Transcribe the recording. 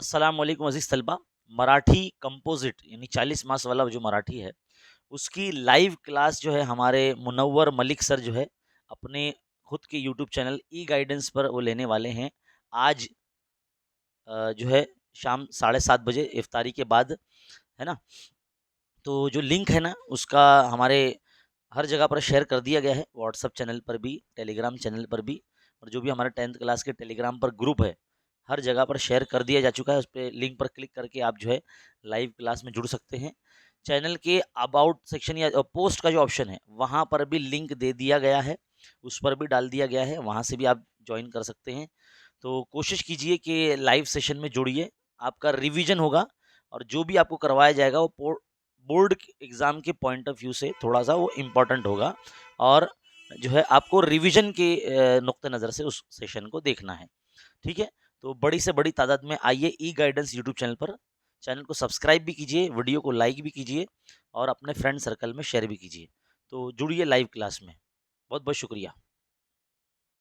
अस्सलाम वालेकुम अज़ीज़ तलबा। मराठी कंपोज़िट यानी 40 मार्क्स वाला जो मराठी है, उसकी लाइव क्लास जो है हमारे मुनव्वर मलिक सर जो है, अपने खुद के यूट्यूब चैनल ई गाइडेंस पर वो लेने वाले हैं। आज जो है शाम 7:30 बजे इफ्तारी के बाद, है ना? तो जो लिंक है ना, उसका हमारे हर जगह पर शेयर कर दिया गया है, व्हाट्सएप चैनल पर भी, टेलीग्राम चैनल पर भी, और जो भी हमारा 10th क्लास के टेलीग्राम पर ग्रुप है, हर जगह पर शेयर कर दिया जा चुका है। उस पे लिंक पर क्लिक करके आप जो है लाइव क्लास में जुड़ सकते हैं। चैनल के अबाउट सेक्शन या पोस्ट का जो ऑप्शन है, वहाँ पर भी लिंक दे दिया गया है, उस पर भी डाल दिया गया है, वहाँ से भी आप जॉइन कर सकते हैं। तो कोशिश कीजिए कि लाइव सेशन में जुड़िए, आपका रिवीजन होगा और जो भी आपको करवाया जाएगा वो बोर्ड एग्ज़ाम के पॉइंट ऑफ व्यू से थोड़ा-सा वो इम्पोर्टेंट होगा, और जो है आपको रिवीजन के नुक्ते नज़र से उस सेशन को देखना है। ठीक है? तो बड़ी से बड़ी तादाद में आइए ई गाइडेंस यूट्यूब चैनल पर। चैनल को सब्सक्राइब भी कीजिए, वीडियो को लाइक भी कीजिए और अपने फ्रेंड सर्कल में शेयर भी कीजिए। तो जुड़िए लाइव क्लास में। बहुत-बहुत शुक्रिया।